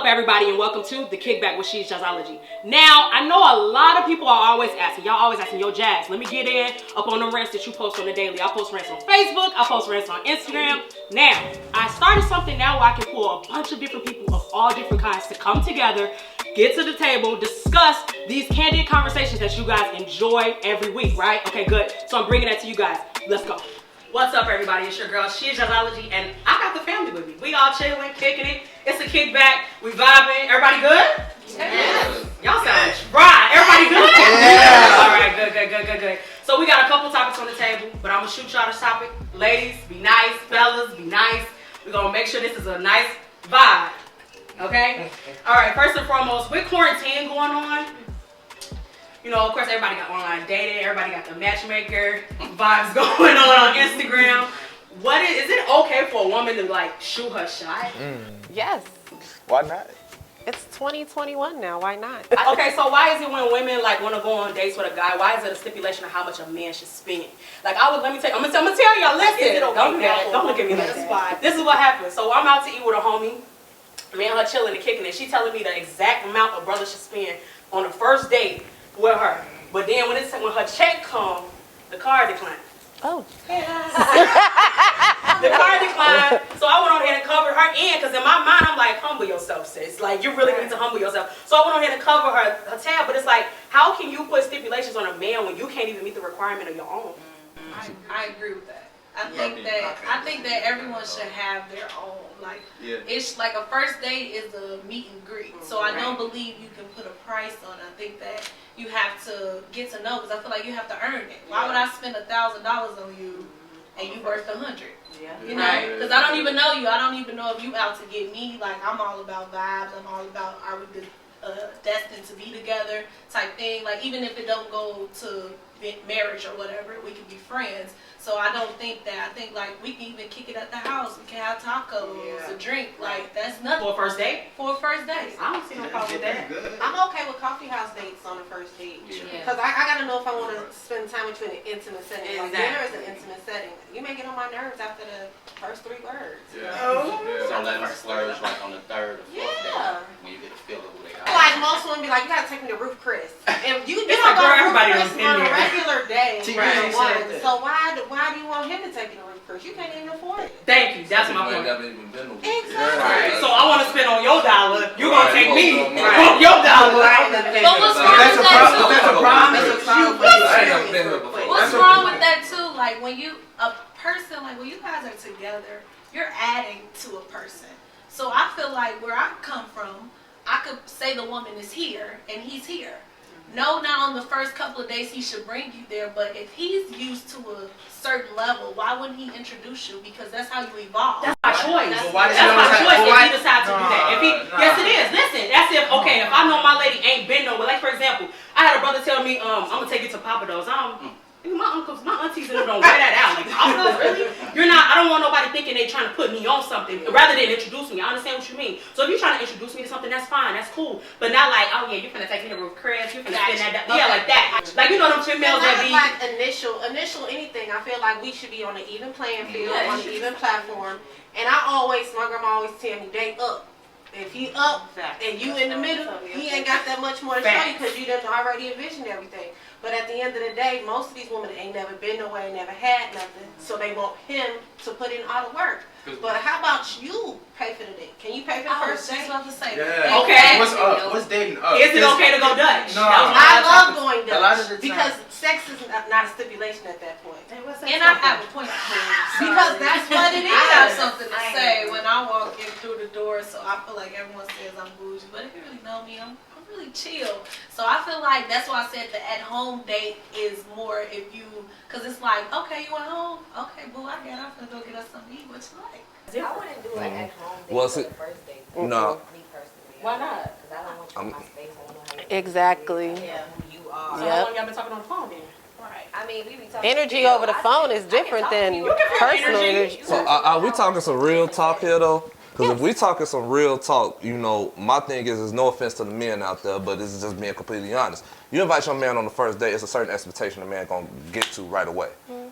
up, everybody, and welcome to the Kickback with Shesjazzology. Now, I know a lot of people are always asking, y'all always asking, yo, Jazz, let me get in up on the rants that you post on the daily. I post rants on Facebook, I post rants on Instagram. Now, I started something now where I can pull a bunch of different people of all different kinds to come together, get to the table, discuss these candid conversations that you guys enjoy every week, right? Okay, good. So I'm bringing that to you guys. Let's go. What's up, everybody? It's your girl, Shesjazzology, and I got the family with me. We all chilling, kicking it. It's a kickback. We vibing. Everybody good? Yes. Y'all sound dry. Everybody good? Yeah. All right, good. So we got a couple topics on the table, but I'm gonna shoot y'all this topic. Ladies, be nice. Fellas, be nice. We're gonna make sure this is a nice vibe. Okay? All right. First and foremost, with quarantine going on, you know, of course, everybody got online dating. Everybody got the matchmaker vibes going on Instagram. Is it okay for a woman to like shoot her shot? Yes. Why not? It's 2021 now. Why not? Okay, so why is it when women like want to go on dates with a guy? Why is it a stipulation of how much a man should spend? Like I'm gonna tell y'all. Listen, Is it okay don't do that. now? Don't look at me like that. This is what happened. So I'm out to eat with a homie. Me and her chilling and kicking it. She telling me the exact amount a brother should spend on the first date with her. But then when her check come, the card declined. Oh. The card declined. So I went on ahead and covered her in, because in my mind I'm like, humble yourself, sis. Like you really need to humble yourself. So I went on ahead and cover her tab. But it's like, how can you put stipulations on a man when you can't even meet the requirement of your own? I agree with that. I think that everyone should have their own. Like it's like a first date is a meet and greet. So I don't believe you can put a price on it. I think that you have to get to know, because I feel like you have to earn it. Why would I spend $1,000 on you and you worth 100? You know, because I don't even know you. I don't even know if you out to get me. Like I'm all about vibes. I'm all about are we destined to be together type thing. Like even if it don't go to marriage or whatever, we can be friends. So I don't think that. I think like we can even kick it at the house. We can have tacos, a drink. Like that's nothing. For a first date? For a first date. I don't see no problem with that. I'm okay with coffee house dates on the first date. Because I gotta know if I want to spend time with you in an intimate setting. Like dinner is an intimate setting. You may get on my nerves after the first 3 words. So let them splurge like on the third or fourth day when you get a feel of who they are. Like most women be like, you gotta take me to Roof Chris. And you It's don't like, go girl, to everybody Roof done Chris on been a there. regular day. Right. One. So why do you want him to take you to Roof Chris? You can't even afford it. Thank you. That's my point. Exactly. So I want to spend on your dollar. You gonna take me on your dollar. But what's wrong with that too? What's wrong with that too? Like when you when you guys are together, you're adding to a person. So I feel like where I come from, I could say the woman is here and he's here. No, not on the first couple of days he should bring you there, but if he's used to a certain level, why wouldn't he introduce you? Because that's how you evolve. That's my choice. That's my choice if he decides to do that. Yes, it is. Listen, that's if I know my lady ain't been nowhere. Like for example, I had a brother tell me, I'm gonna take you to Papa Do's. My aunties and them don't wear that out. Like Papa Do's, really? You're not. I don't want nobody thinking they trying to put me on something rather than introduce me. I understand what you mean. So if you're trying to introduce me to something, that's fine. That's cool. But not like, oh yeah, you're gonna take me to Roof Chris. You're gonna spend that. Yeah, like that. Like you know them females that be like initial anything. I feel like we should be on an even playing field, on an even platform. And my grandma always tell me, date up. If he up and you in the middle, he ain't got that much more to show you because you done already envisioned everything. But at the end of the day, most of these women ain't never been nowhere, never had nothing, so they want him to put in all the work. But how about you pay for the date? Can you pay for the first date? I was about to say. Yeah. Okay. What's up? What's dating up? Is it okay to go Dutch? No. I love going A lot of Dutch the time. because sex is not a stipulation at that point. And I have a point. Because that's what it is. I have something to say when I walk in through the door, so I feel like everyone says I'm bougie, but if you really know me, I'm really chill. So I feel like that's why I said the at-home date is more because it's like, okay, you at home? Okay, boo, I get up and go get us something to eat. What you like? I wouldn't do an at-home date Well, for the first date. No. Me personally. Why not? Because I don't want you in my space. I want to know how Exactly. who you are. So how long y'all been talking on the phone then? Right. I mean, we be talking Energy over the phone is different than personal energy. So are we talking some real talk here though? Because if we talking some real talk, you know, my thing is, there's no offense to the men out there, but this is just being completely honest. You invite your man on the first date, it's a certain expectation the man gonna get to right away.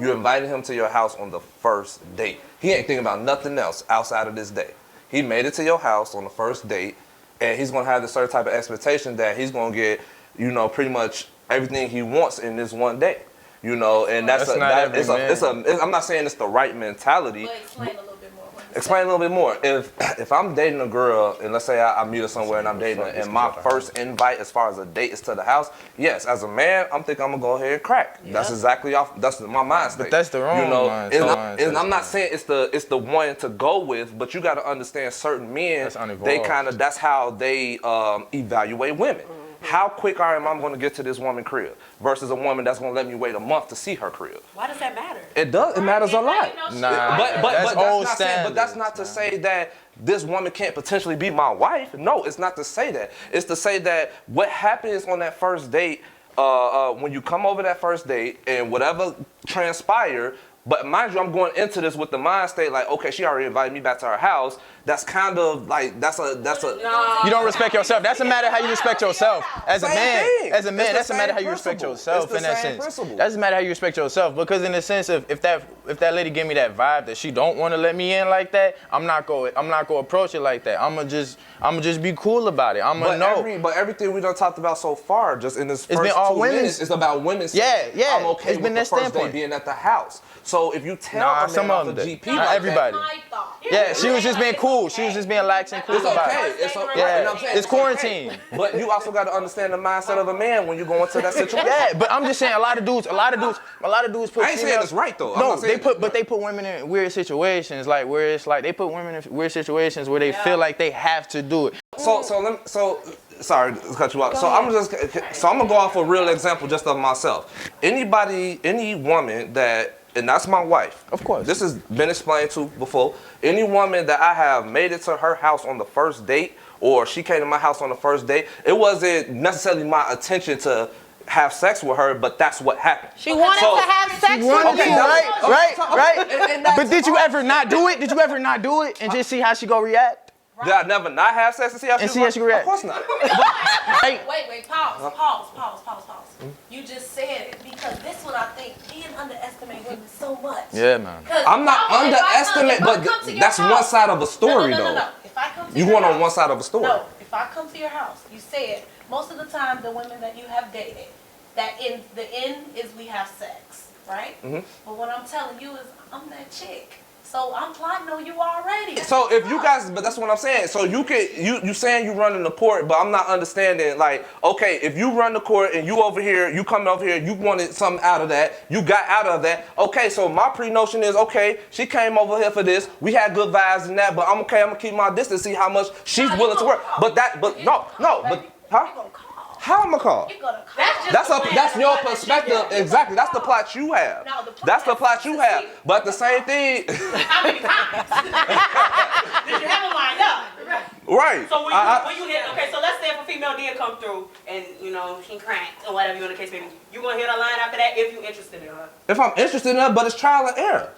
You invited him to your house on the first date. He ain't thinking about nothing else outside of this date. He made it to your house on the first date, and he's gonna have this certain type of expectation that he's gonna get, you know, pretty much everything he wants in this one day. You know, and I'm not saying it's the right mentality. But explain a little bit more. Explain a little bit more. If I'm dating a girl, and let's say I meet her somewhere and I'm dating her, and my first invite as far as a date is to the house, yes, as a man, I'm thinking I'm gonna go ahead and crack. Yeah. That's exactly that's my mind state. But that's the wrong mindset. And I'm not saying it's the one to go with, but you got to understand certain men, that's how they evaluate women. How quick am I going to get to this woman's crib versus a woman that's going to let me wait a month to see her crib? Why does that matter? It does. It matters a lot. Nah, but that's not to say that this woman can't potentially be my wife. No, it's not to say that. It's to say that what happens on that first date, when you come over that first date and whatever transpire. But mind you, I'm going into this with the mind state like, okay, she already invited me back to her house. That's kind of like that's a. You don't respect yourself. That's a matter how you respect yourself as a man. As a man, that's a matter how you respect yourself in that sense. That's a matter how you respect yourself because in the sense of if that lady give me that vibe that she don't want to let me in like that, I'm not going to approach it like that. I'm gonna just be cool about it. I'm gonna know. But everything we done talked about so far, just in this first 2 minutes, is about women. Yeah. I'm okay with the first day being at the house. So if you tell some of them, GP, not everybody. Yeah, she was just being cool. She was just being lax and cool about it. It's quarantine. Okay. But you also got to understand the mindset of a man when you go into that situation. Yeah, but I'm just saying a lot of dudes put. I ain't saying it's right though. No, they put women in weird situations, like where it's like they put women in weird situations where they feel like they have to do it. Sorry to cut you off. I'm gonna go off a real example just of myself. Any woman that, and that's my wife. Of course. This has been explained to before. Any woman that I have made it to her house on the first date, or she came to my house on the first date, it wasn't necessarily my intention to have sex with her, but that's what happened. She wanted to have sex with you. Right. But did you ever not do it? Did you ever not do it and just see how she go react? Did I never not have sex and see how she react? Of course not. Wait, pause. You just said it because this is what I think. Men underestimate women so much. Yeah, man. I'm not underestimating, but that's one side of a story, though. No. If I come to you going on one side of a story. No, if I come to your house, you said most of the time the women that you have dated, that in the end is we have sex, right? Mm-hmm. But what I'm telling you is I'm that chick. So I'm plotting on you already. So if you guys, but that's what I'm saying. So you saying you running the court, but I'm not understanding. Like, okay, if you run the court and you over here, you coming over here, you wanted something out of that, you got out of that. Okay, so my pre-notion is, okay, she came over here for this. We had good vibes and that, but I'm okay. I'm gonna keep my distance, see how much she's willing to work. How am I call? That's your perspective. Exactly. That's the plot you have. That's the plot you have. But the same thing. How many times? Did you have a lined up? Right. So when you hit, okay, so let's say if a female did come through and, you know, she cracked or whatever you want the case may be, you gonna hit a line after that if you're interested in her? If I'm interested in her, but it's trial and error.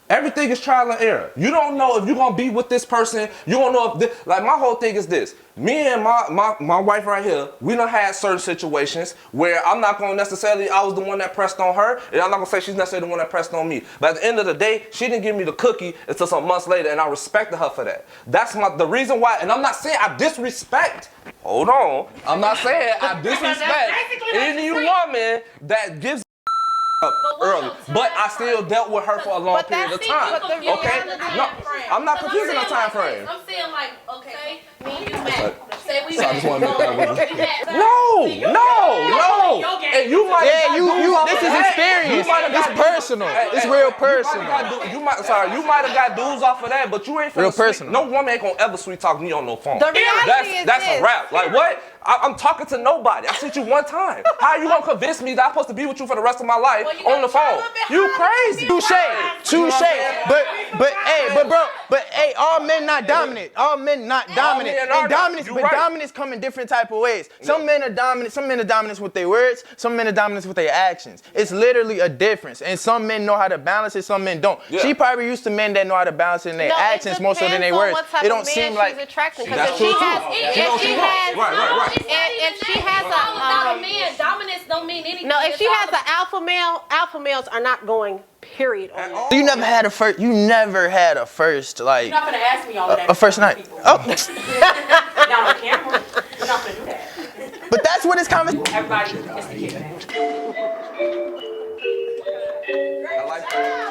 Everything is trial and error. You don't know if you're gonna be with this person. You don't know if like my whole thing is this. Me and my wife right here, we done had certain situations where I'm not gonna necessarily, I was the one that pressed on her, and I'm not gonna say she's necessarily the one that pressed on me. But at the end of the day, she didn't give me the cookie until some months later, and I respected her for that. That's the reason why, and I'm not saying I disrespect. Hold on. I'm not saying I disrespect any woman that gives early, but I still dealt with her for a long period of time. Okay, no, I'm not confusing the time frame. I'm saying like, okay, me and you met. Say we So I met. just want to make that No. And you might this is experience. It's personal. It's real personal. You might have got dudes off of that, but you ain't real personal. No woman ain't gonna ever sweet talk me on no phone. The reality That's a wrap. Like what? I'm talking to nobody. I sent you one time. How you gonna convince me that I'm supposed to be with you for the rest of my life on the phone? You crazy? Touche. But all men not dominant. All men not dominant. And dominance come in different type of ways. Some men are dominant. Some men are dominant with their words. Some men are dominant with their actions. It's literally a difference. And some men know how to balance it. Some men don't. Yeah. She probably used to men that know how to balance it in their actions more so than their words. It don't seem like attractive because if she has a man, dominance don't mean anything. No, if she has an alpha males are not going. Period. You never had a first. You never had a first like. You're not gonna ask me all of that. A first night. Down on camera. this conversation. Everybody, it's the kickback. I like that.